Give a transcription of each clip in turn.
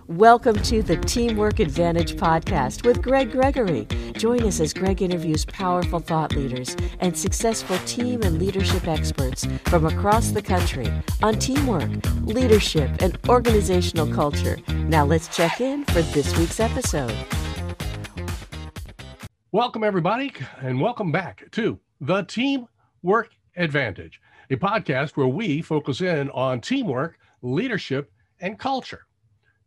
Welcome to the Teamwork Advantage podcast with Greg Gregory. Join us as Greg interviews powerful thought leaders and successful team and leadership experts from across the country on teamwork, leadership, and organizational culture. Now let's check in for this week's episode. Welcome, everybody, and welcome back to the Teamwork Advantage, a podcast where we focus in on teamwork, leadership, and culture.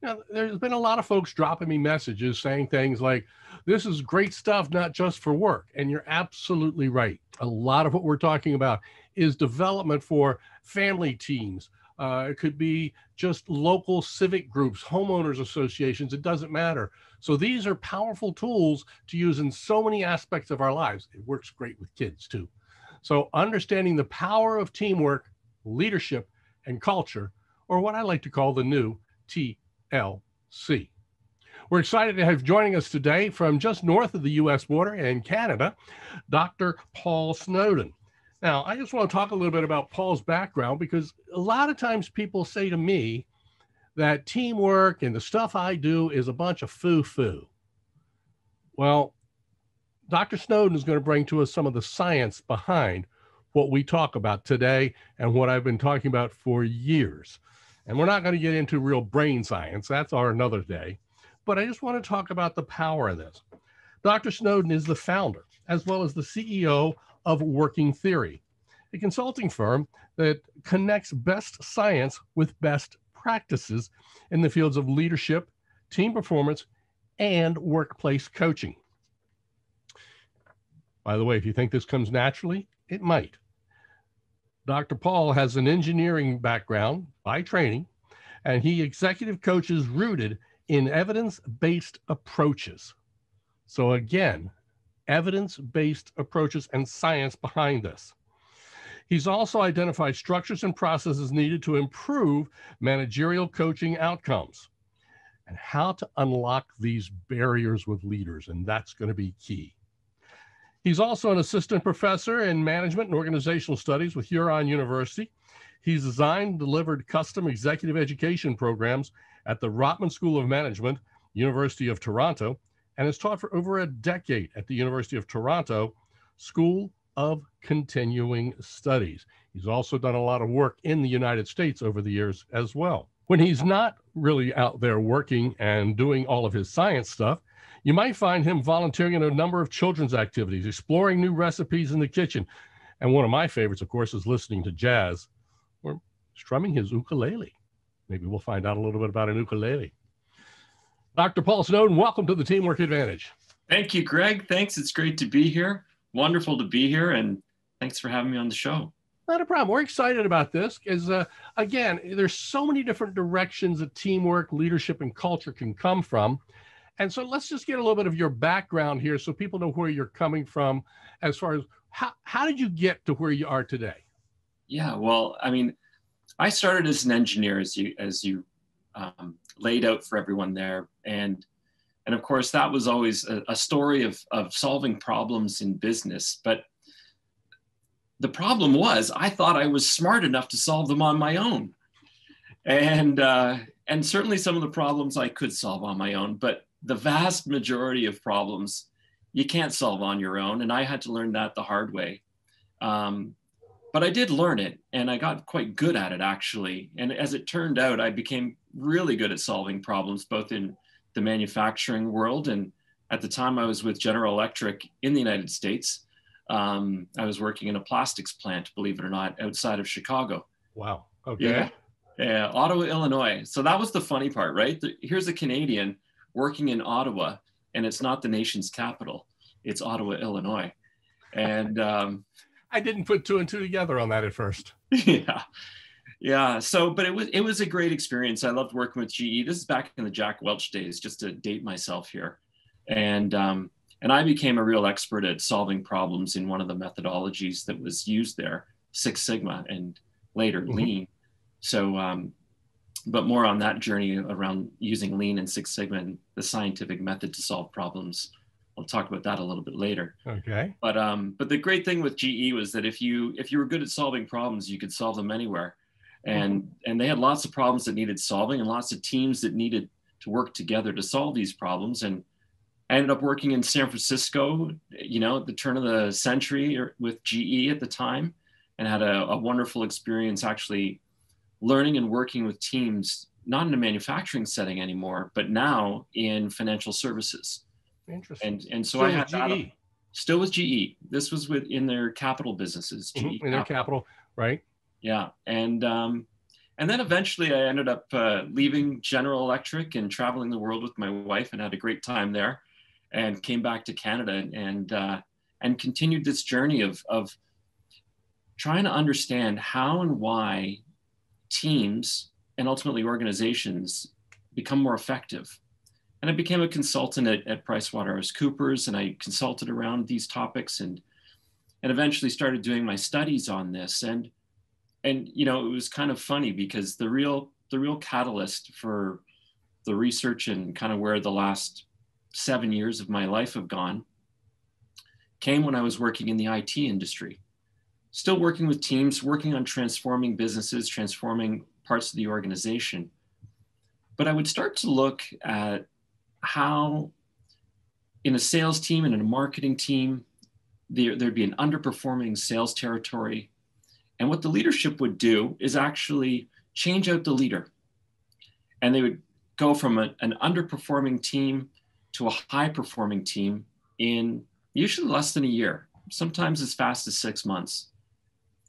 Now, there's been a lot of folks dropping me messages saying things like, this is great stuff, not just for work. And you're absolutely right. A lot of what we're talking about is development for family teams. It could be just local civic groups, homeowners associations, it doesn't matter. So these are powerful tools to use in so many aspects of our lives. It works great with kids too. So understanding the power of teamwork, leadership, and culture, or what I like to call the new TLC. We're excited to have joining us today from just north of the U.S. border in Canada, Dr. Paul Snowdon. Now, I just want to talk a little bit about Paul's background because a lot of times people say to me that teamwork and the stuff I do is a bunch of foo-foo. Well, Dr. Snowdon is going to bring to us some of the science behind what we talk about today and what I've been talking about for years. And we're not going to get into real brain science. That's another day. But I just want to talk about the power of this. Dr. Snowdon is the founder, as well as the CEO of Working Theory, a consulting firm that connects best science with best practices in the fields of leadership, team performance, and workplace coaching. By the way, if you think this comes naturally, it might. Dr. Paul has an engineering background by training, and he executive coaches rooted in evidence-based approaches. So again, evidence-based approaches and science behind this. He's also identified structures and processes needed to improve managerial coaching outcomes and how to unlock these barriers with leaders, and that's going to be key. He's also an assistant professor in management and organizational studies with Huron University. He's designed and delivered custom executive education programs at the Rotman School of Management, University of Toronto, and has taught for over a decade at the University of Toronto School of Continuing Studies. He's also done a lot of work in the United States over the years as well. When he's not really out there working and doing all of his science stuff, you might find him volunteering in a number of children's activities, exploring new recipes in the kitchen. And one of my favorites, of course, is listening to jazz or strumming his ukulele. Maybe we'll find out a little bit about an ukulele. Dr. Paul Snowdon, welcome to the Teamwork Advantage. Thank you, Greg. Thanks. It's great to be here. Wonderful to be here. And thanks for having me on the show. Not a problem. We're excited about this because, again, there's so many different directions that teamwork, leadership, and culture can come from. And so let's just get a little bit of your background here so people know where you're coming from as far as how did you get to where you are today? Yeah, well, I mean, I started as an engineer, as you laid out for everyone there. And of course, that was always a story of solving problems in business. But the problem was I thought I was smart enough to solve them on my own. And certainly some of the problems I could solve on my own, but the vast majority of problems you can't solve on your own. And I had to learn that the hard way. But I did learn it and I got quite good at it actually. And as it turned out, I became really good at solving problems, both in the manufacturing world. And at the time I was with General Electric in the United States. I was working in a plastics plant, believe it or not, outside of Chicago. Wow. Okay. Yeah, Ottawa, Illinois. So that was the funny part, right? Here's a Canadian working in Ottawa, and it's not the nation's capital. It's Ottawa, Illinois. And I didn't put two and two together on that at first. Yeah. So, but it was a great experience. I loved working with GE. This is back in the Jack Welch days, just to date myself here. And I became a real expert at solving problems in one of the methodologies that was used there, Six Sigma, and later Lean. So, but more on that journey around using Lean and Six Sigma and the scientific method to solve problems. I'll talk about that a little bit later. Okay. But the great thing with GE was that if you were good at solving problems, you could solve them anywhere. And they had lots of problems that needed solving and lots of teams that needed to work together to solve these problems. And I ended up working in San Francisco, at the turn of the century with GE at the time, and had a wonderful experience actually learning and working with teams, not in a manufacturing setting anymore, but now in financial services. Interesting. And so still I had GE. Still with GE. This was in their capital businesses, GE. In their capital, right? Yeah. And then eventually I ended up leaving General Electric and traveling the world with my wife, and had a great time there, and came back to Canada and continued this journey of trying to understand how and why teams and ultimately organizations become more effective. And I became a consultant at PricewaterhouseCoopers, and I consulted around these topics and eventually started doing my studies on this. And it was kind of funny because the real catalyst for the research and kind of where the last 7 years of my life have gone came when I was working in the IT industry. Still working with teams, working on transforming businesses, transforming parts of the organization. But I would start to look at how in a sales team and in a marketing team, there'd be an underperforming sales territory. And what the leadership would do is actually change out the leader. And they would go from an underperforming team to a high-performing team in usually less than a year, sometimes as fast as 6 months.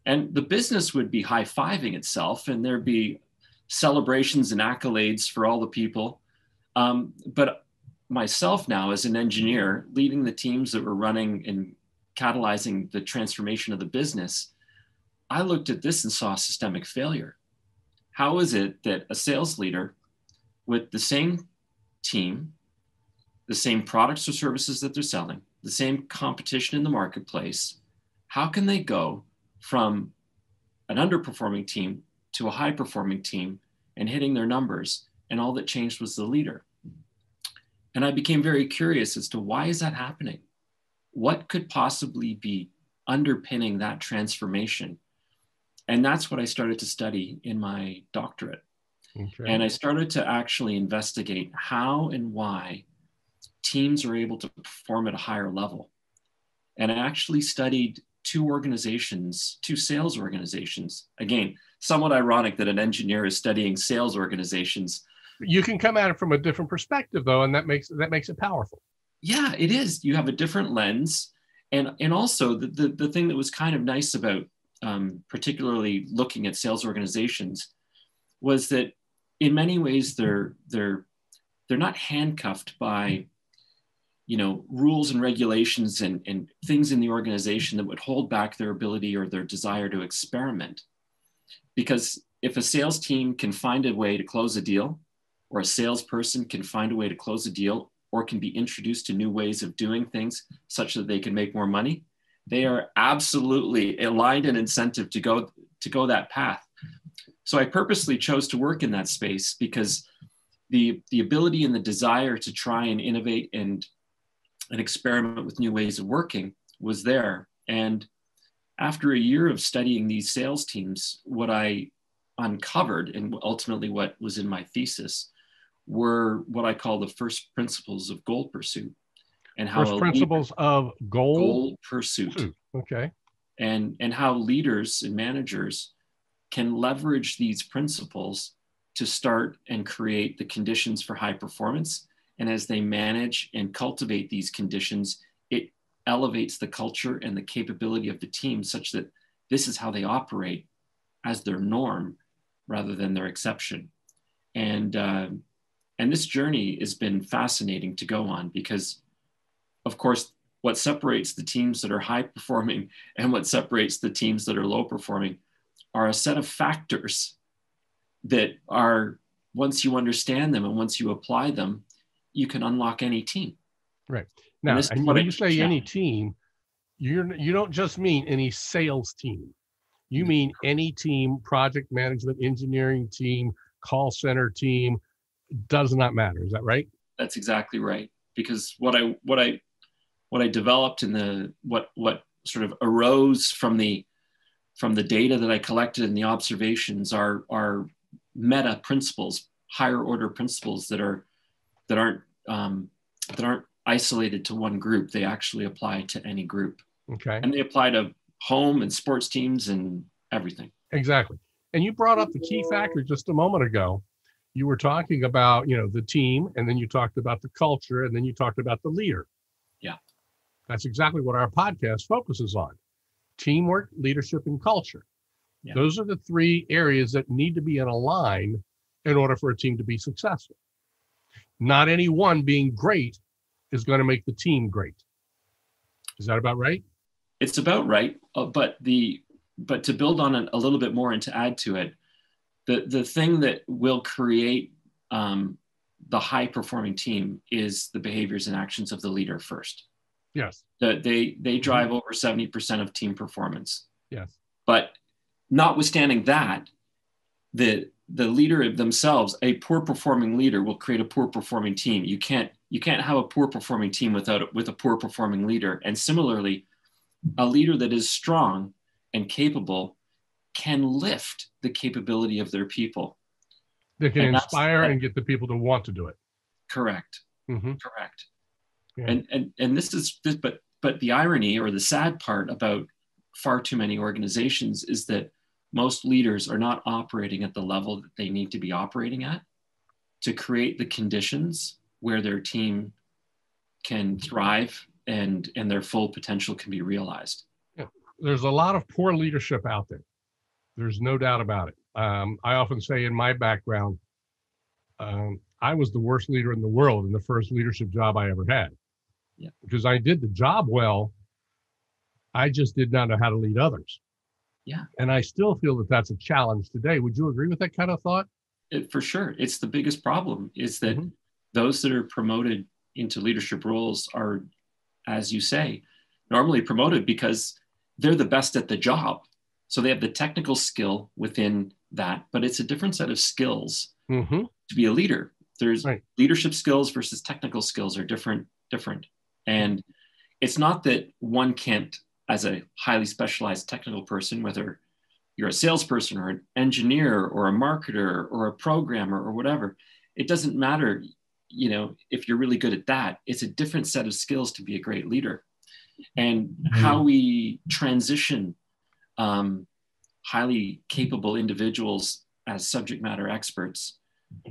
And the business would be high-fiving itself, and there'd be celebrations and accolades for all the people. But myself now, as an engineer, leading the teams that were running and catalyzing the transformation of the business, I looked at this and saw systemic failure. How is it that a sales leader with the same team, the same products or services that they're selling, the same competition in the marketplace, how can they go from an underperforming team to a high-performing team and hitting their numbers, and all that changed was the leader? And I became very curious as to why is that happening? What could possibly be underpinning that transformation? And that's what I started to study in my doctorate. Okay. And I started to actually investigate how and why teams are able to perform at a higher level. And I actually studied two sales organizations. Again, somewhat ironic that an engineer is studying sales organizations. You can come at it from a different perspective, though, and that makes it powerful. Yeah, it is. You have a different lens. And also the thing that was kind of nice about particularly looking at sales organizations was that in many ways they're not handcuffed by rules and regulations and things in the organization that would hold back their ability or their desire to experiment. Because if a sales team can find a way to close a deal, or a salesperson can find a way to close a deal, or can be introduced to new ways of doing things such that they can make more money, they are absolutely aligned and incentive to go that path. So I purposely chose to work in that space because the ability and the desire to try and innovate and experiment with new ways of working was there. And after a year of studying these sales teams, what I uncovered and ultimately what was in my thesis were what I call the first principles of goal pursuit. And how first principles of goal pursuit. Okay. And how leaders and managers can leverage these principles to start and create the conditions for high performance. And as they manage and cultivate these conditions, it elevates the culture and the capability of the team such that this is how they operate as their norm rather than their exception. And this journey has been fascinating to go on because, of course, what separates the teams that are high performing and what separates the teams that are low performing are a set of factors that are, once you understand them and once you apply them, you can unlock any team. Right. Now, and when you say any team, you don't just mean any sales team. You mean any team, project management, engineering team, call center team, does not matter. Is that right? That's exactly right. Because what I developed in what sort of arose from the data that I collected and the observations are meta principles, higher order principles that are that aren't isolated to one group. They actually apply to any group. Okay. And they apply to home and sports teams and everything. Exactly. And you brought up the key factor just a moment ago. You were talking about, the team, and then you talked about the culture, and then you talked about the leader. Yeah. That's exactly what our podcast focuses on. Teamwork, leadership, and culture. Yeah. Those are the three areas that need to be in a line in order for a team to be successful. Not any one being great is going to make the team great. Is that about right? It's about right. But to build on it a little bit more and to add to it, the thing that will create the high performing team is the behaviors and actions of the leader first. Yes. They drive over 70% of team performance. Yes. But notwithstanding that, the leader themselves, a poor performing leader will create a poor performing team. You can't have a poor performing team with a poor performing leader. And similarly, a leader that is strong and capable can lift the capability of their people. They can inspire and get the people to want to do it. Correct. Mm-hmm. Correct. Yeah. And this is but the irony or the sad part about far too many organizations is that most leaders are not operating at the level that they need to be operating at to create the conditions where their team can thrive and their full potential can be realized. Yeah. There's a lot of poor leadership out there. There's no doubt about it. I often say in my background, I was the worst leader in the world in the first leadership job I ever had. Yeah. Because I did the job well. I just did not know how to lead others. Yeah. And I still feel that that's a challenge today. Would you agree with that kind of thought? For sure. It's the biggest problem is that those that are promoted into leadership roles are, as you say, normally promoted because they're the best at the job. So they have the technical skill within that, but it's a different set of skills to be a leader. There's leadership skills versus technical skills are different. And it's not that one can't, as a highly specialized technical person, whether you're a salesperson or an engineer or a marketer or a programmer or whatever, it doesn't matter, if you're really good at that. It's a different set of skills to be a great leader. And how we transition highly capable individuals as subject matter experts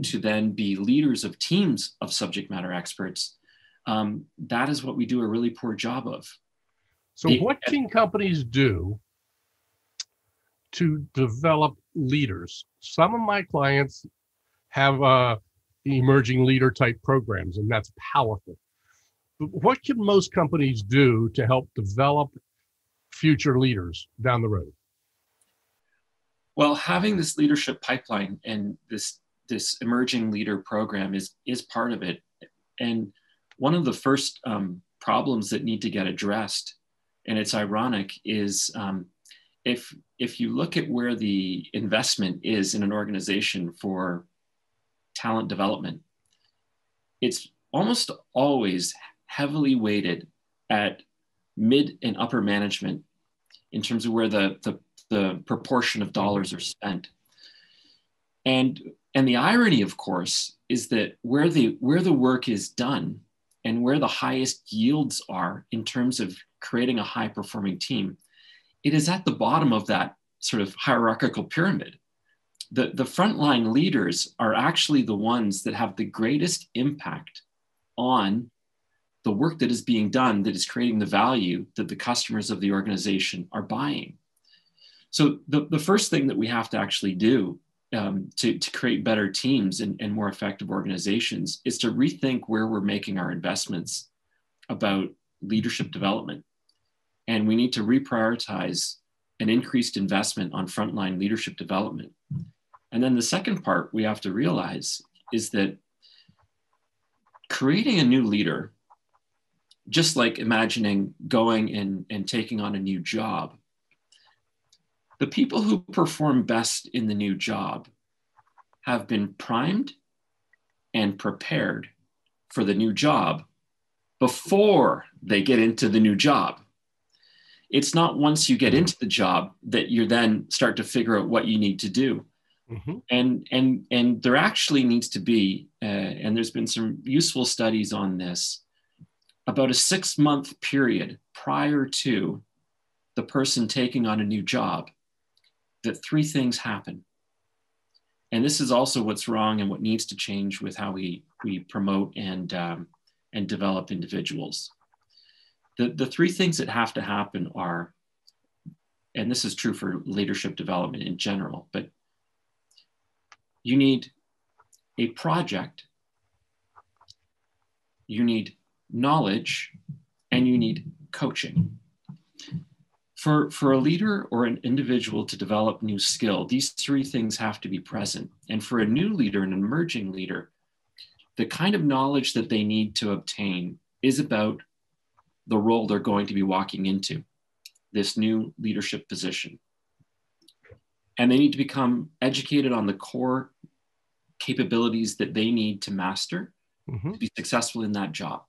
to then be leaders of teams of subject matter experts, that is what we do a really poor job of. So what can companies do to develop leaders? Some of my clients have emerging leader type programs, and that's powerful. But what can most companies do to help develop future leaders down the road? Well, having this leadership pipeline and this emerging leader program is part of it. And one of the first problems that need to get addressed, and it's ironic, is if you look at where the investment is in an organization for talent development, it's almost always heavily weighted at mid and upper management in terms of where the proportion of dollars are spent. And the irony, of course, is that where the work is done and where the highest yields are in terms of creating a high performing team, it is at the bottom of that sort of hierarchical pyramid. The frontline leaders are actually the ones that have the greatest impact on the work that is being done, that is creating the value that the customers of the organization are buying. So the first thing that we have to actually do to create better teams and more effective organizations is to rethink where we're making our investments about leadership development. And we need to reprioritize an increased investment on frontline leadership development. And then the second part we have to realize is that creating a new leader, just like imagining going and taking on a new job, the people who perform best in the new job have been primed and prepared for the new job before they get into the new job. It's not once you get into the job that you then start to figure out what you need to do. And there actually needs to be, and there's been some useful studies on this, about a 6-month period prior to the person taking on a new job, that 3 things happen. And this is also what's wrong and what needs to change with how we promote and develop individuals. The 3 things that have to happen are, and this is true for leadership development in general, but you need a project, you need knowledge, and you need coaching. For a leader or an individual to develop new skill, these 3 things have to be present. And for a new leader, an emerging leader, the kind of knowledge that they need to obtain is about the role they're going to be walking into, this new leadership position. And they need to become educated on the core capabilities that they need to master to be successful in that job.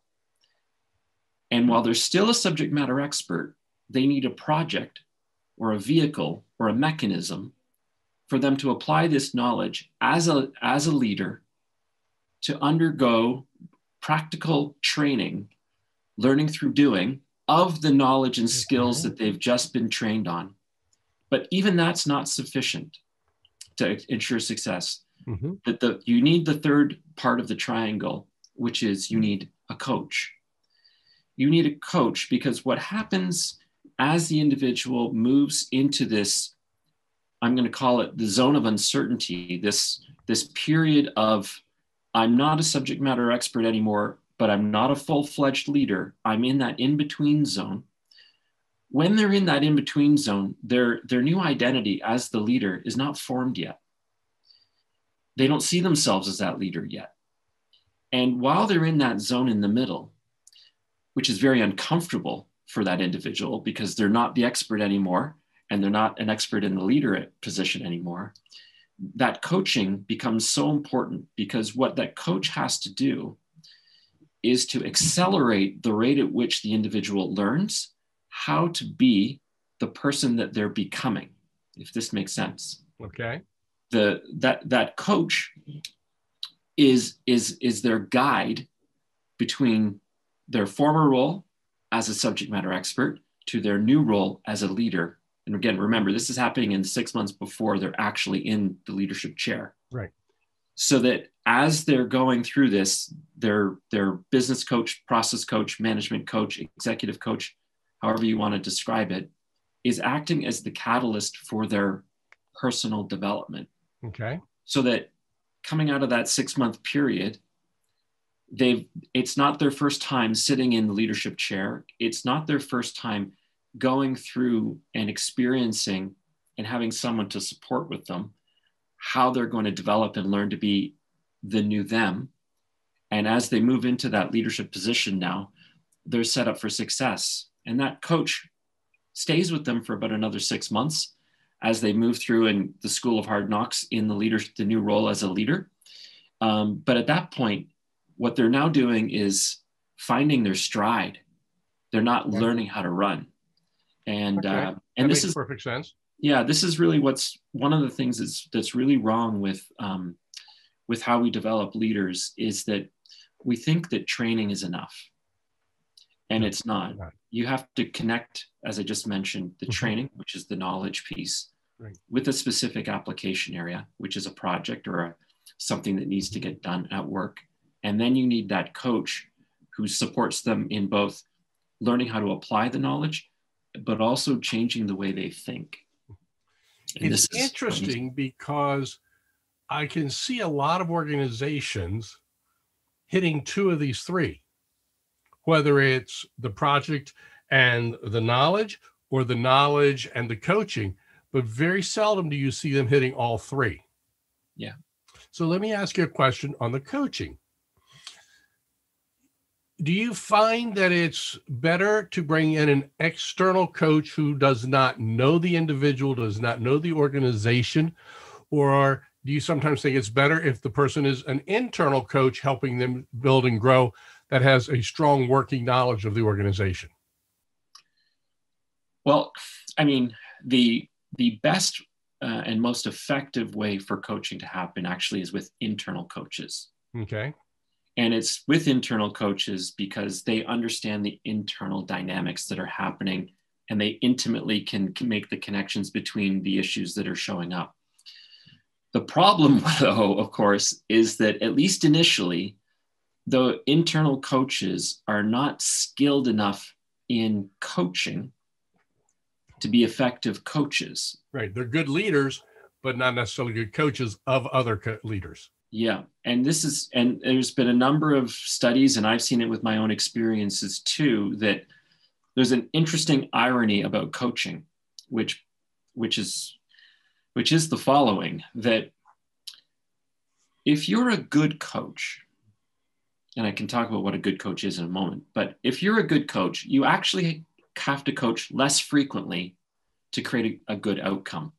And while they're still a subject matter expert, they need a project or a vehicle or a mechanism for them to apply this knowledge as a leader, to undergo practical training, learning through doing of the knowledge and skills that they've just been trained on. But even that's not sufficient to ensure success. That you need the 3rd part of the triangle, which is you need a coach. You need a coach, because what happens as the individual moves into this, I'm going to call it the zone of uncertainty, this period of, I'm not a subject matter expert anymore, but I'm not a full-fledged leader. I'm in that in-between zone. When they're in that in-between zone, their new identity as the leader is not formed yet. They don't see themselves as that leader yet. And while they're in that zone in the middle, which is very uncomfortable for that individual because they're not the expert anymore, and they're not an expert in the leader position anymore, that coaching becomes so important, because what that coach has to do is to accelerate the rate at which the individual learns how to be the person that they're becoming, if this makes sense. Okay. That coach is their guide between their former role as a subject matter expert to their new role as a leader. And again, remember, this is happening in 6 months before they're actually in the leadership chair. Right. So that as they're going through this, their business coach, process coach, management coach, executive coach, however you want to describe it, is acting as the catalyst for their personal development. Okay. So that coming out of that 6-month period, it's not their first time sitting in the leadership chair. It's not their first time going through and experiencing and having someone to support with them how they're going to develop and learn to be the new them. And as they move into that leadership position now, they're set up for success. And that coach stays with them for about another 6 months as they move through in the school of hard knocks in the new role as a leader. But at that point, what they're now doing is finding their stride. They're not learning how to run. And that this makes perfect sense. Yeah, this is really what's one of the things that's really wrong with how we develop leaders, is that we think that training is enough. And it's not. You have to connect, as I just mentioned, the training, which is the knowledge piece, with a specific application area, which is a project or something that needs to get done at work. And then you need that coach who supports them in both learning how to apply the knowledge, but also changing the way they think. And it's interesting because I can see a lot of organizations hitting 2 of these 3, whether it's the project and the knowledge, or the knowledge and the coaching, but very seldom do you see them hitting all 3. Yeah. So let me ask you a question on the coaching. Do you find that it's better to bring in an external coach who does not know the individual, does not know the organization, or do you sometimes think it's better if the person is an internal coach helping them build and grow that has a strong working knowledge of the organization? Well, I mean, the best and most effective way for coaching to happen actually is with internal coaches. Okay. And it's with internal coaches because they understand the internal dynamics that are happening, and they intimately can make the connections between the issues that are showing up. The problem, though, of course, is that at least initially, the internal coaches are not skilled enough in coaching to be effective coaches. Right. They're good leaders, but not necessarily good coaches of other leaders. Yeah. And there's been a number of studies, and I've seen it with my own experiences too, that there's an interesting irony about coaching, which is the following, that if you're a good coach, and I can talk about what a good coach is in a moment, but if you're a good coach, you actually have to coach less frequently to create a good outcome.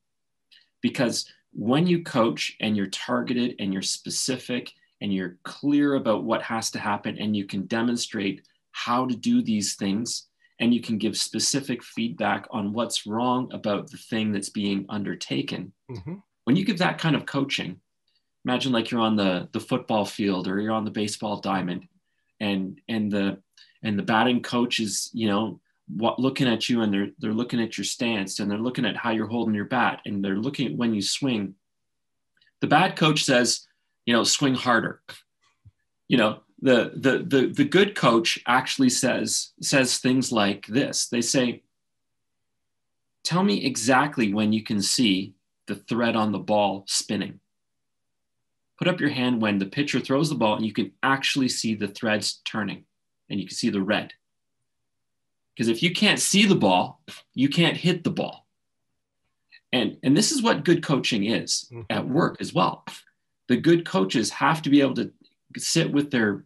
Because when you coach and you're targeted and you're specific and you're clear about what has to happen, and you can demonstrate how to do these things, and you can give specific feedback on what's wrong about the thing that's being undertaken. Mm-hmm. When you give that kind of coaching, imagine like you're on the football field or you're on the baseball diamond, and the batting coach is, looking at you, and they're looking at your stance, and they're looking at how you're holding your bat, and they're looking at when you swing. The bad coach says, swing harder. The good coach actually says things like this. They say, tell me exactly when you can see the thread on the ball spinning. Put up your hand when the pitcher throws the ball and you can actually see the threads turning and you can see the red. Because if you can't see the ball, you can't hit the ball. And this is what good coaching is at work as well. The good coaches have to be able to sit with the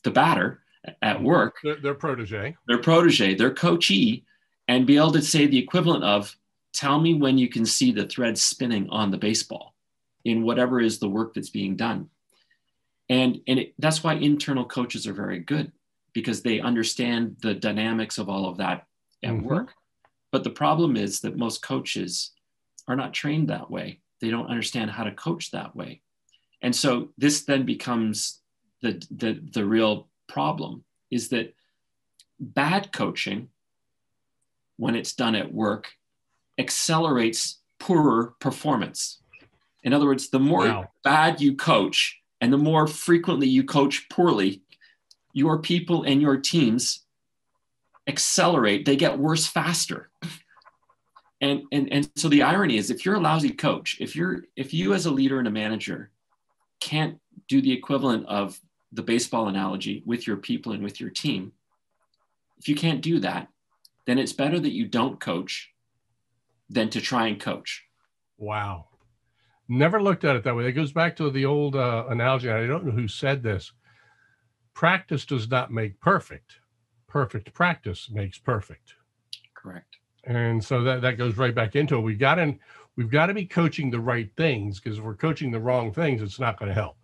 batter at work. Their protege. Their coachee, and be able to say the equivalent of, tell me when you can see the thread spinning on the baseball in whatever is the work that's being done. And that's why internal coaches are very good, because they understand the dynamics of all of that at work. But the problem is that most coaches are not trained that way. They don't understand how to coach that way. And so this then becomes the real problem, is that bad coaching, when it's done at work, accelerates poorer performance. In other words, the more bad you coach and the more frequently you coach poorly, your people and your teams accelerate. They get worse faster. And so the irony is, if you're a lousy coach, if you as a leader and a manager can't do the equivalent of the baseball analogy with your people and with your team, if you can't do that, then it's better that you don't coach than to try and coach. Wow. Never looked at it that way. It goes back to the old analogy. I don't know who said this. Practice does not make perfect. Perfect practice makes perfect. Correct. And so that goes right back into it. We've got to be coaching the right things, because if we're coaching the wrong things, it's not going to help.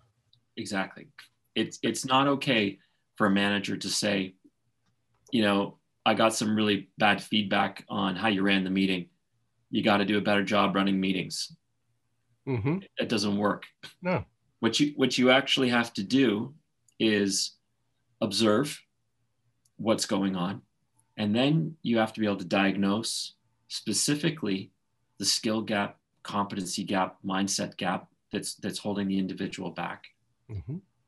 Exactly. It's not okay for a manager to say, I got some really bad feedback on how you ran the meeting. You got to do a better job running meetings. It doesn't work. No. What you actually have to do is observe what's going on. And then you have to be able to diagnose specifically the skill gap, competency gap, mindset gap that's holding the individual back.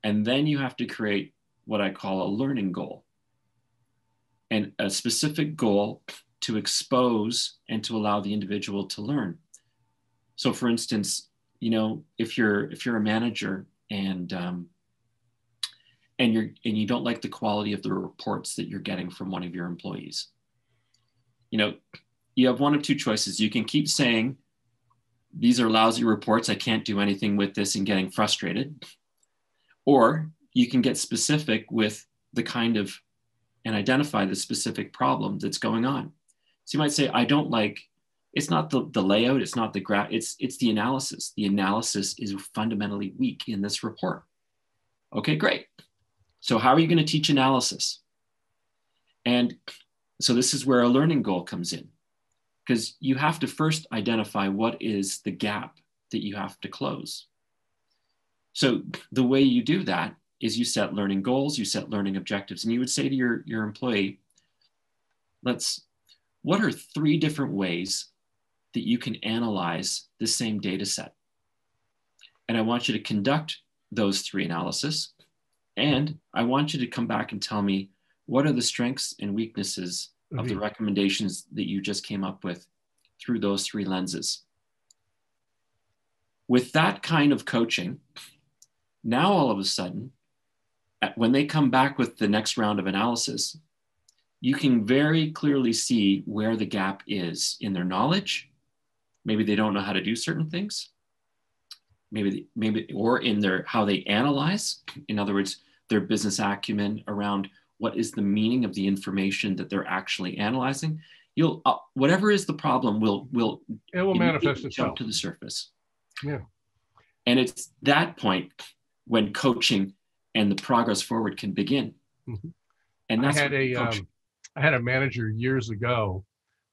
And then you have to create what I call a learning goal, and a specific goal to expose and to allow the individual to learn. So for instance, if you're a manager and you don't like the quality of the reports that you're getting from one of your employees, you have one of two choices. You can keep saying, these are lousy reports, I can't do anything with this, and getting frustrated. Or you can get specific with the kind of, and identify the specific problem that's going on. So you might say, I don't like, it's not the layout, it's not the graph, it's the analysis. The analysis is fundamentally weak in this report. Okay, great. So how are you going to teach analysis? And so this is where a learning goal comes in. because you have to first identify what is the gap that you have to close. So the way you do that is you set learning goals, you set learning objectives, and you would say to your employee, what are 3 different ways that you can analyze the same data set? And I want you to conduct those 3 analysis. And I want you to come back and tell me, what are the strengths and weaknesses of the recommendations that you just came up with through those 3 lenses? With that kind of coaching, now all of a sudden, when they come back with the next round of analysis, you can very clearly see where the gap is in their knowledge. Maybe they don't know how to do certain things. Maybe or in their how they analyze. In other words, their business acumen around what is the meaning of the information that they're actually analyzing. You'll whatever is the problem will manifest itself, jump to the surface. Yeah, and it's that point when coaching and the progress forward can begin. Mm-hmm. And that's I had a manager years ago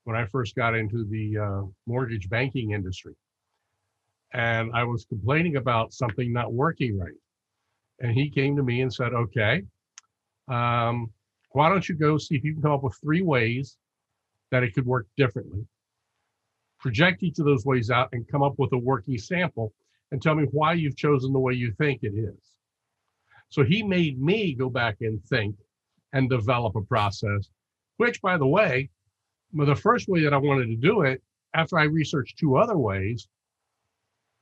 when I first got into the mortgage banking industry, and I was complaining about something not working right. And he came to me and said, okay, why don't you go see if you can come up with 3 ways that it could work differently. Project each of those ways out and come up with a working sample and tell me why you've chosen the way you think it is. So he made me go back and think and develop a process, which, by the way, the first way that I wanted to do it, after I researched 2 other ways,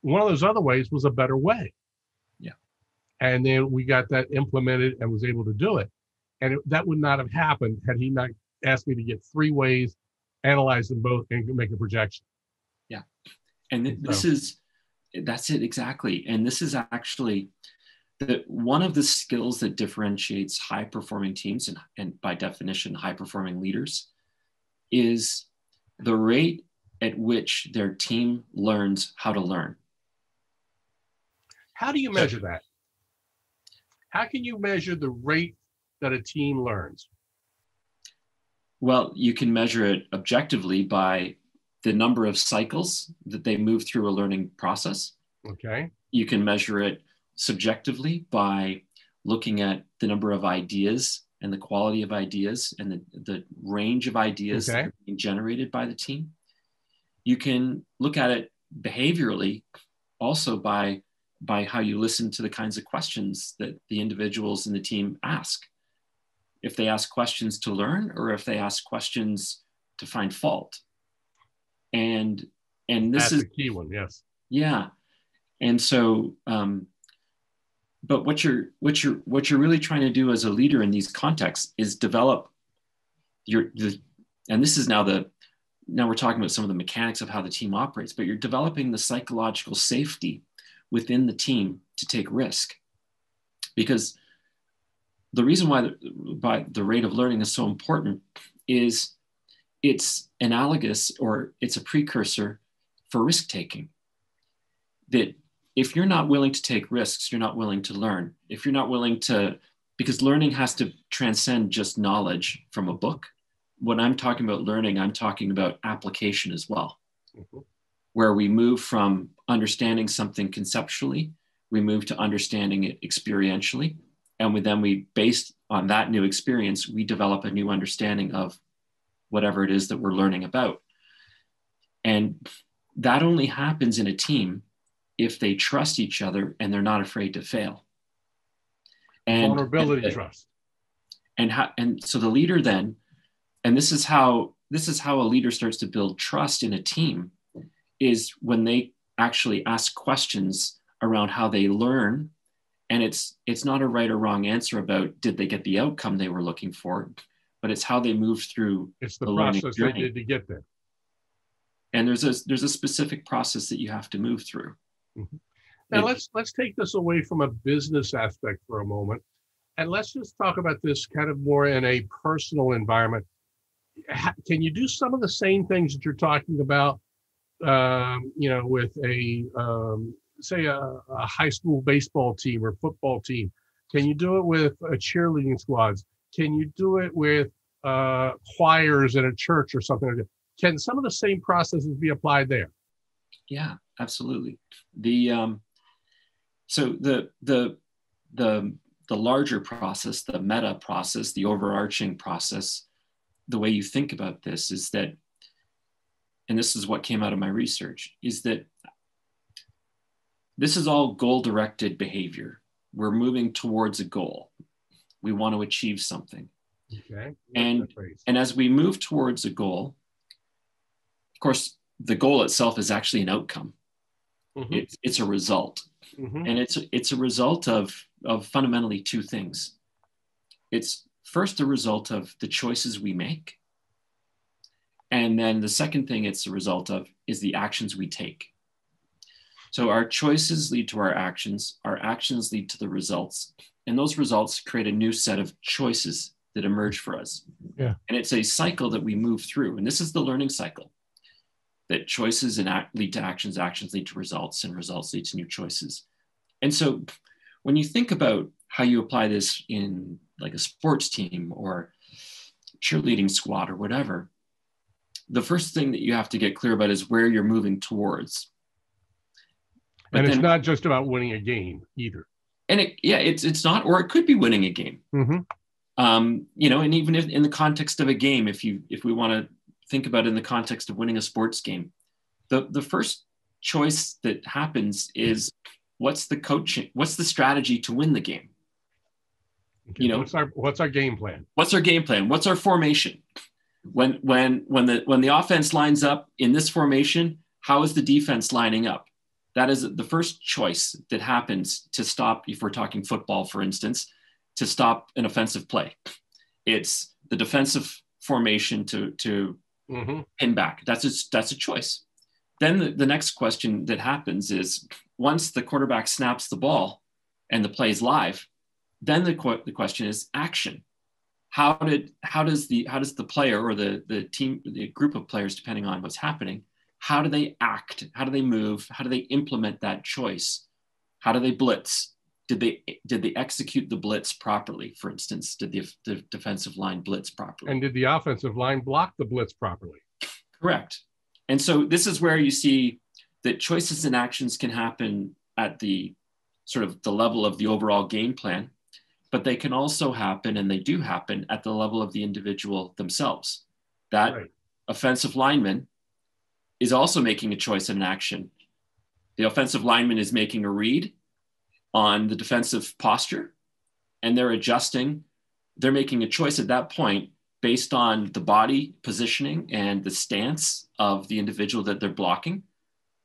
one of those other ways was a better way. Yeah. And then we got that implemented and was able to do it. And that would not have happened had he not asked me to get 3 ways, analyze them both, and make a projection. Yeah. And that's it exactly. And this is actually one of the skills that differentiates high-performing teams and by definition, high-performing leaders is the rate at which their team learns how to learn. How do you measure that? How can you measure the rate that a team learns? Well, you can measure it objectively by the number of cycles that they move through a learning process. Okay. You can measure it subjectively by looking at the number of ideas and the quality of ideas and the range of ideas that are being generated by the team. You can look at it behaviorally also by how you listen to the kinds of questions that the individuals in the team ask. If they ask questions to learn or if they ask questions to find fault. And this is the key one, yes. Yeah. And so but what you're really trying to do as a leader in these contexts is develop and this is now we're talking about some of the mechanics of how the team operates, but you're developing the psychological safety within the team to take risk. Because the reason why the rate of learning is so important is it's analogous or it's a precursor for risk taking. That if you're not willing to take risks, you're not willing to learn. If you're not willing to, because learning has to transcend just knowledge from a book. When I'm talking about learning, I'm talking about application as well, where we move from understanding something conceptually, we move to understanding it experientially. And we based on that new experience, we develop a new understanding of whatever it is that we're learning about. And that only happens in a team if they trust each other and they're not afraid to fail. And vulnerability, trust. And so the leader then, and this is how a leader starts to build trust in a team, is when they actually ask questions around how they learn. And it's not a right or wrong answer about did they get the outcome they were looking for, but it's how they moved through. It's the process they did to get there. And there's a specific process that you have to move through. Mm-hmm. Now let's take this away from a business aspect for a moment, and let's just talk about this kind of more in a personal environment. Can you do some of the same things that you're talking about, with say a high school baseball team or football team? Can you do it with cheerleading squads? Can you do it with choirs in a church or something like that? Can some of the same processes be applied there? Yeah, absolutely. So the larger process, the meta process, the overarching process, the way you think about this is that, and this is what came out of my research, is that this is all goal-directed behavior. We're moving towards a goal. We want to achieve something. Okay. And as we move towards a goal, of course, the goal itself is actually an outcome. Mm-hmm. It's a result. Mm-hmm. And it's a result of fundamentally two things. It's first a result of the choices we make. And then the second thing it's a result of is the actions we take. So our choices lead to our actions lead to the results. And those results create a new set of choices that emerge for us. Yeah. And it's a cycle that we move through. And this is the learning cycle. That choices lead to actions, actions lead to results, and results lead to new choices. And so when you think about how you apply this in like a sports team or cheerleading squad or whatever, the first thing that you have to get clear about is where you're moving towards. But it's not just about winning a game either. And it's not, or it could be winning a game. Mm-hmm. And even if in the context of a game, if we want to think about it in the context of winning a sports game, the first choice that happens is what's the strategy to win the game? Okay, what's our game plan? What's our game plan? What's our formation? When the offense lines up in this formation, how is the defense lining up? That is the first choice that happens to stop, if we're talking football, for instance, to stop an offensive play. It's the defensive formation to mm-hmm. pin back. That's a choice. Then the next question that happens is once the quarterback snaps the ball and the play is live, then the question is action. How does the player or the team, the group of players, depending on what's happening, how do they act? How do they move? How do they implement that choice? How do they blitz? Did they execute the blitz properly? For instance, did the defensive line blitz properly? And did the offensive line block the blitz properly? Correct. And so this is where you see that choices and actions can happen at the sort of the level of the overall game plan, but they can also happen, and they do happen, at the level of the individual themselves. That right. Offensive lineman is also making a choice and an action. The offensive lineman is making a read on the defensive posture, and they're adjusting. They're making a choice at that point based on the body positioning and the stance of the individual that they're blocking.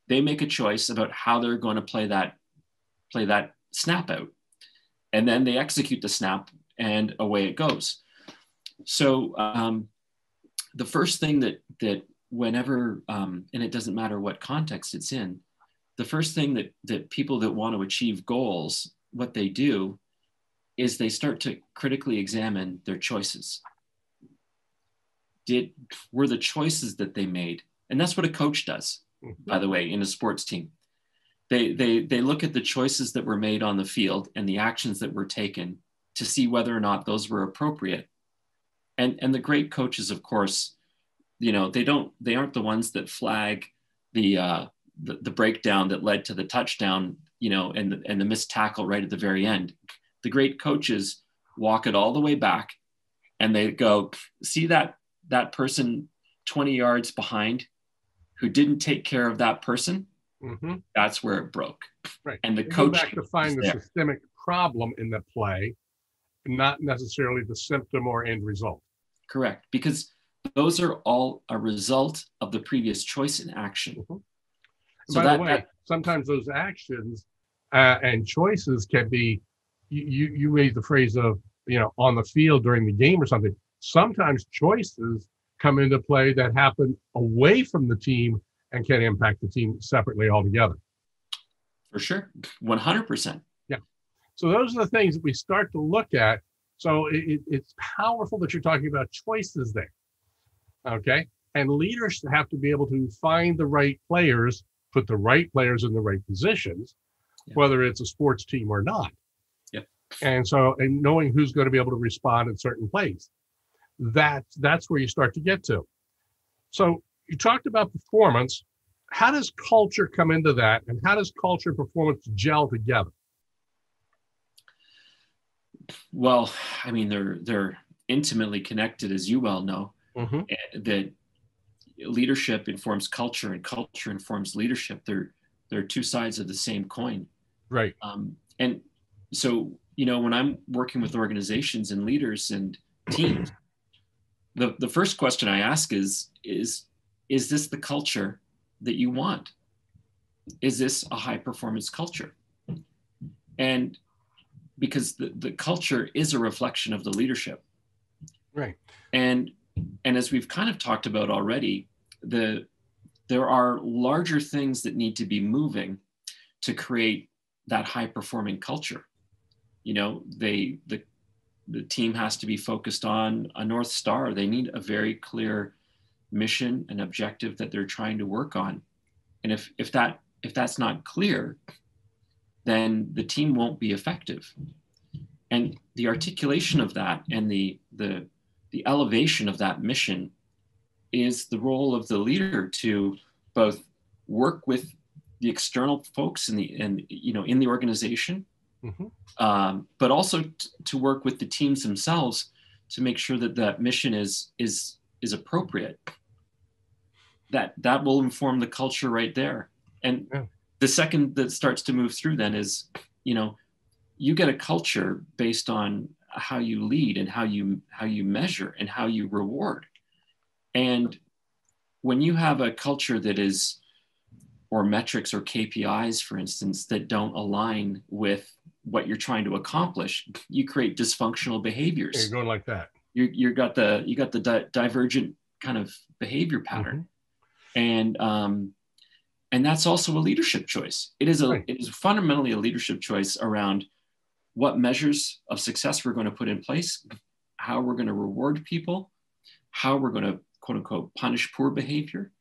They make a choice about how they're going to play that snap out. And then they execute the snap and away it goes. So the first thing that whenever, and it doesn't matter what context it's in, the first thing that people that want to achieve goals, what they do is they start to critically examine their choices. Were the choices that they made, and that's what a coach does, by the way, in a sports team. They look at the choices that were made on the field and the actions that were taken to see whether or not those were appropriate. And the great coaches, of course, they aren't the ones that flag the breakdown that led to the touchdown, and the missed tackle right at the very end. The great coaches walk it all the way back, and they go, see that person 20 yards behind who didn't take care of that person. Mm-hmm. That's where it broke. Right. And the they coach go back to find the systemic problem in the play, not necessarily the symptom or end result. Correct. Because those are all a result of the previous choice and action. Mm-hmm. So by the way, sometimes those actions and choices can be, you made the phrase of, on the field during the game or something. Sometimes choices come into play that happen away from the team and can impact the team separately altogether. For sure. 100%. Yeah. So those are the things that we start to look at. So it's powerful that you're talking about choices there. Okay. And leaders have to be able to find the right players, put the right players in the right positions, whether it's a sports team or not. Yep. And knowing who's going to be able to respond in certain plays. That's where you start to get to. So you talked about performance. How does culture come into that, and how does culture and performance gel together? Well, I mean, they're intimately connected, as you well know. Mm-hmm. That leadership informs culture, and culture informs leadership. They're two sides of the same coin. Right. And so, when I'm working with organizations and leaders and teams, the first question I ask is this the culture that you want? Is this a high performance culture? And because the culture is a reflection of the leadership. Right. And as we've kind of talked about already, there are larger things that need to be moving to create that high performing culture. The team has to be focused on a North Star. They need a very clear mission and objective that they're trying to work on. And if that's not clear, then the team won't be effective. And the articulation of that and the elevation of that mission is the role of the leader to both work with the external folks in the organization, mm-hmm. But also to work with the teams themselves to make sure that that mission is appropriate. That will inform the culture right there. And the second that starts to move through then is, you get a culture based on how you lead and how you measure and how you reward. And when you have a culture that is, or metrics or KPIs, for instance, that don't align with what you're trying to accomplish, you create dysfunctional behaviors. You're going like that. You got the divergent kind of behavior pattern. Mm-hmm. And that's also a leadership choice. It is fundamentally a leadership choice around what measures of success we're going to put in place, how we're going to reward people, how we're going to, quote unquote, punish poor behavior.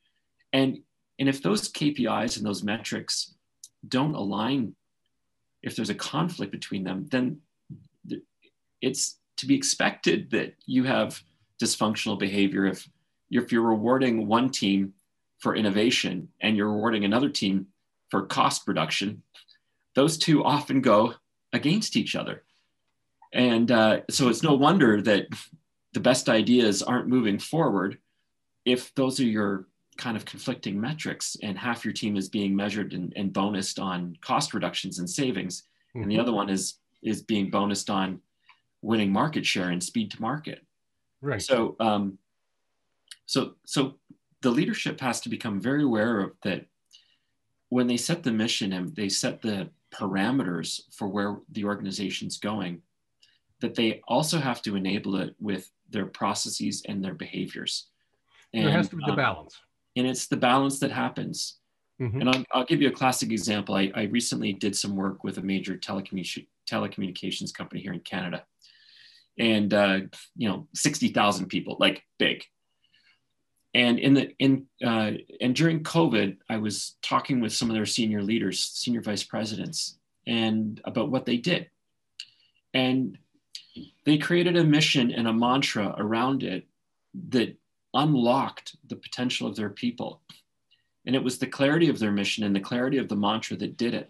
And if those KPIs and those metrics don't align, if there's a conflict between them, then it's to be expected that you have dysfunctional behavior. If you're rewarding one team for innovation and you're rewarding another team for cost reduction, those two often go against each other. And so it's no wonder that the best ideas aren't moving forward if those are your kind of conflicting metrics, and half your team is being measured and bonused on cost reductions and savings, mm-hmm. and the other one is being bonused on winning market share and speed to market. Right. So the leadership has to become very aware of that when they set the mission and they set the parameters for where the organization's going, that they also have to enable it with their processes and their behaviors. And there has to be the balance. And it's the balance that happens. Mm-hmm. And I'll give you a classic example. I recently did some work with a major telecommunications company here in Canada. And 60,000 people, like big. And and during COVID, I was talking with some of their senior leaders, senior vice presidents, and about what they did. And they created a mission and a mantra around it that unlocked the potential of their people. And it was the clarity of their mission and the clarity of the mantra that did it.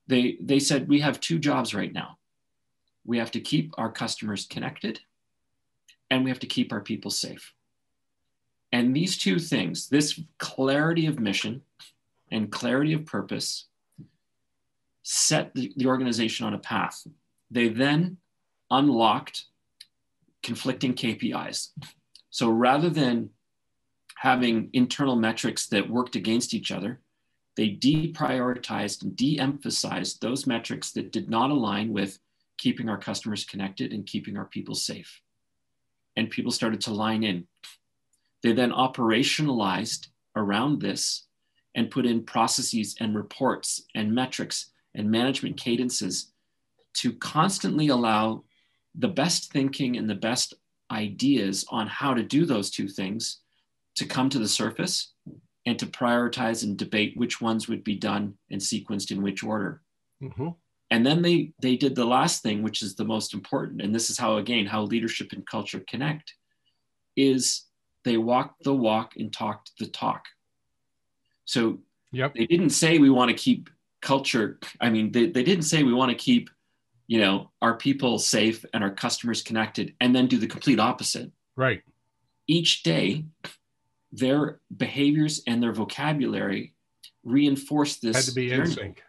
They said, we have two jobs right now. We have to keep our customers connected, and we have to keep our people safe. And these two things, this clarity of mission and clarity of purpose, set the organization on a path. They then unlocked conflicting KPIs. So rather than having internal metrics that worked against each other, they deprioritized and de-emphasized those metrics that did not align with keeping our customers connected and keeping our people safe. And people started to line in. They then operationalized around this and put in processes and reports and metrics and management cadences to constantly allow the best thinking and the best ideas on how to do those two things to come to the surface and to prioritize and debate which ones would be done and sequenced in which order. Mm-hmm. And then they did the last thing, which is the most important. And this is how leadership and culture connect, is they walked the walk and talked the talk. So Yep. they didn't say we want to keep culture. I mean, they didn't say we want to keep, our people safe and our customers connected, and then do the complete opposite. Right. Each day, their behaviors and their vocabulary reinforce this. Had to be in sync.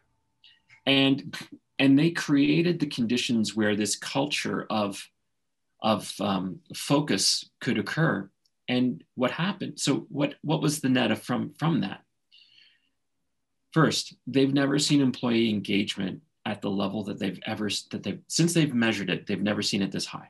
And they created the conditions where this culture of focus could occur. And what happened? So what was the net from that? First, they've never seen employee engagement at the level since they've measured it, they've never seen it this high.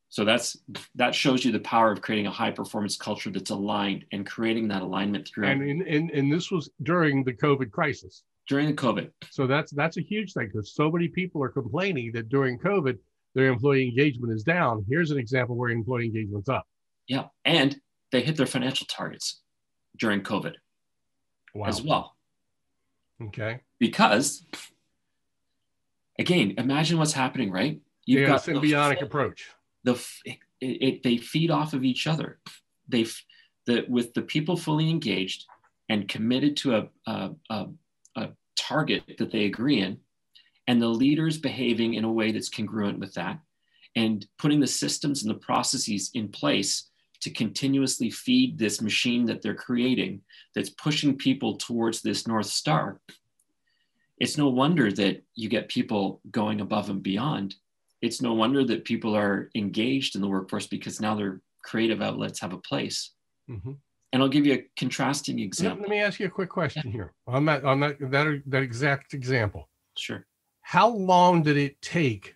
So that shows you the power of creating a high performance culture that's aligned and creating that alignment throughout. And this was during the COVID crisis. During the COVID. So that's a huge thing, because so many people are complaining that during COVID, their employee engagement is down. Here's an example where employee engagement's up. Yeah, and they hit their financial targets during COVID. Wow. As well. Okay. Because, again, imagine what's happening, right? You've got a symbiotic approach. They feed off of each other. With the people fully engaged and committed to a target that they agree in, and the leaders behaving in a way that's congruent with that, and putting the systems and the processes in place to continuously feed this machine that they're creating that's pushing people towards this North Star. It's no wonder that you get people going above and beyond. It's no wonder that people are engaged in the workforce, because now their creative outlets have a place. Mm-hmm. And I'll give you a contrasting example. Let me ask you a quick question here on that exact example. Sure. How long did it take?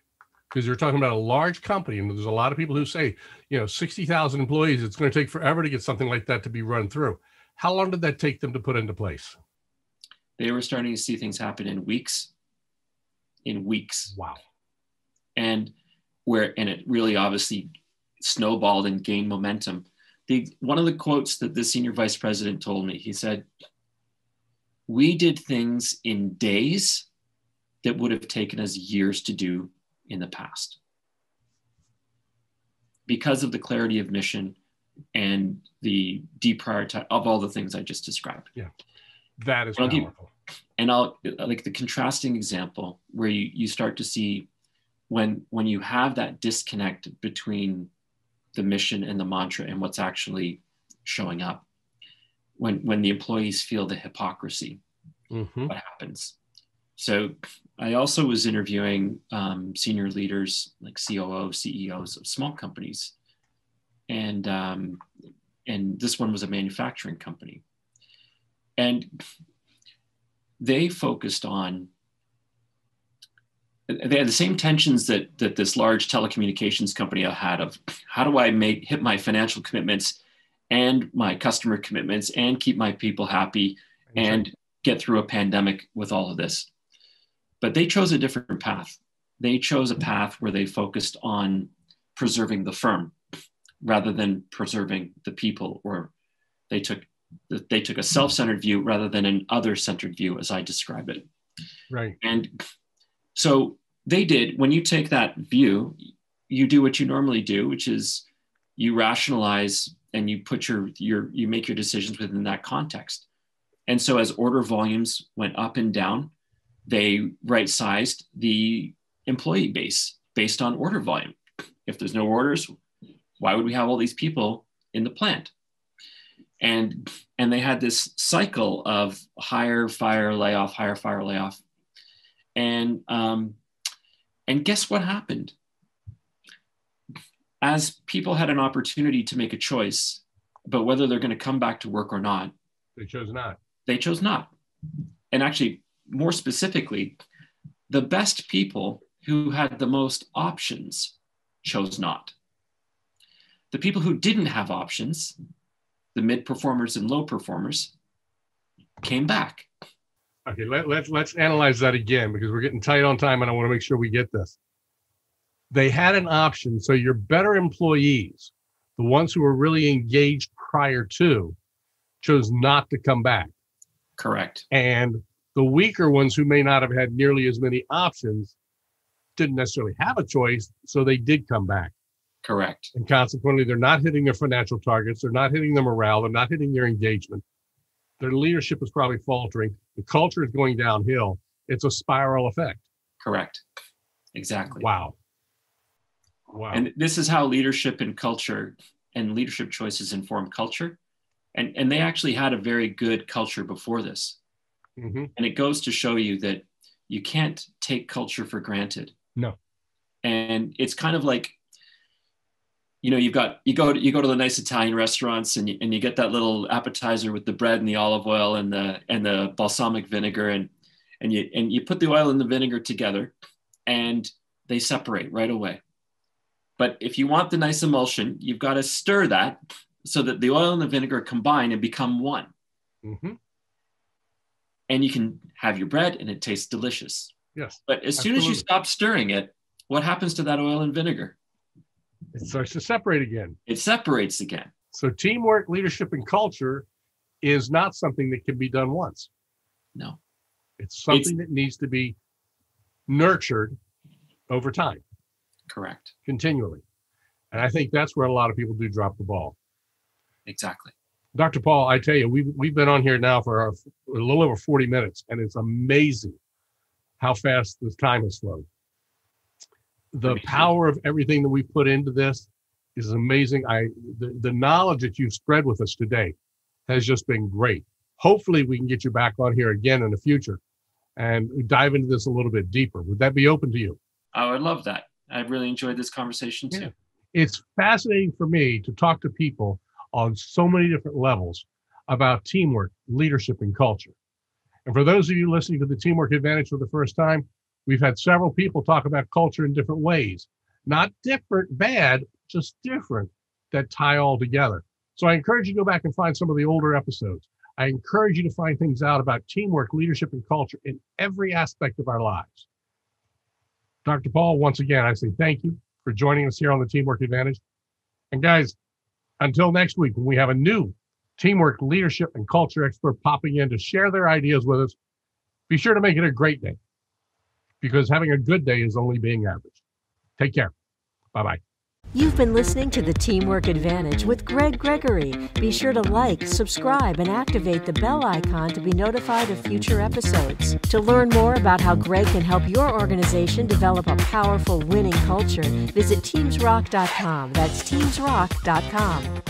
Because you're talking about a large company, and there's a lot of people who say, 60,000 employees, it's going to take forever to get something like that to be run through. How long did that take them to put into place? They were starting to see things happen in weeks. Wow. And it really obviously snowballed and gained momentum. One of the quotes that the senior vice president told me, he said, "We did things in days that would have taken us years to do in the past, because of the clarity of mission and the deprioritize of all the things I just described." Yeah, that is powerful. And I'll like the contrasting example where you start to see when you have that disconnect between the mission and the mantra and what's actually showing up, when the employees feel the hypocrisy, mm-hmm. What happens? So I also was interviewing senior leaders like COOs, CEOs of small companies. And this one was a manufacturing company. And they focused on, they had the same tensions that this large telecommunications company had of how do I hit my financial commitments and my customer commitments and keep my people happy and get through a pandemic with all of this. But they chose a different path. They chose a path where they focused on preserving the firm rather than preserving the people, or they took a self-centered view rather than an other-centered view, as I describe it. Right. And so they did, when you take that view, you do what you normally do, which is you rationalize and you put you make your decisions within that context. And so as order volumes went up and down, they right-sized the employee base based on order volume. If there's no orders, why would we have all these people in the plant? And they had this cycle of hire, fire, layoff, hire, fire, layoff. And guess what happened? As people had an opportunity to make a choice about whether they're going to come back to work or not, they chose not. They chose not. And actually, more specifically, the best people who had the most options chose not. The people who didn't have options, the mid performers and low performers, came back. Okay, let's analyze that again, because we're getting tight on time and I want to make sure we get this. They had an option, so your better employees, the ones who were really engaged prior to, chose not to come back. Correct. And the weaker ones who may not have had nearly as many options didn't necessarily have a choice, so they did come back. Correct. And consequently, they're not hitting their financial targets. They're not hitting their morale. They're not hitting their engagement. Their leadership is probably faltering. The culture is going downhill. It's a spiral effect. Correct. Exactly. Wow. And this is how leadership and culture and leadership choices inform culture. And they actually had a very good culture before this. Mm-hmm. And it goes to show you that you can't take culture for granted. No. And it's kind of like, you go to the nice Italian restaurants and you get that little appetizer with the bread and the olive oil and the balsamic vinegar and you put the oil and the vinegar together and they separate right away. But if you want the nice emulsion, you've got to stir that so that the oil and the vinegar combine and become one. Mm-hmm. And you can have your bread and it tastes delicious. Yes. But as soon as you stop stirring it, what happens to that oil and vinegar? It starts to separate again. It separates again. So teamwork, leadership, and culture is not something that can be done once. No. It's something that needs to be nurtured over time. Correct. Continually. And I think that's where a lot of people do drop the ball. Exactly. Dr. Paul, I tell you, we've been on here now for a little over 40 minutes, and it's amazing how fast this time has flown. The power of everything that we put into this is amazing. The knowledge that you've spread with us today has just been great. Hopefully we can get you back on here again in the future and dive into this a little bit deeper. Would that be open to you? I would love that. I really enjoyed this conversation too. Yeah. It's fascinating for me to talk to people on so many different levels about teamwork, leadership, and culture. And for those of you listening to the Teamwork Advantage for the first time, we've had several people talk about culture in different ways. Not different, bad, just different, that tie all together. So I encourage you to go back and find some of the older episodes. I encourage you to find things out about teamwork, leadership, and culture in every aspect of our lives. Dr. Paul, once again, I say thank you for joining us here on the Teamwork Advantage. And guys, until next week, when we have a new teamwork, leadership, and culture expert popping in to share their ideas with us, be sure to make it a great day, because having a good day is only being average. Take care. Bye-bye. You've been listening to the Teamwork Advantage with Greg Gregory. Be sure to like, subscribe, and activate the bell icon to be notified of future episodes. To learn more about how Greg can help your organization develop a powerful winning culture, visit TeamsRock.com. That's TeamsRock.com.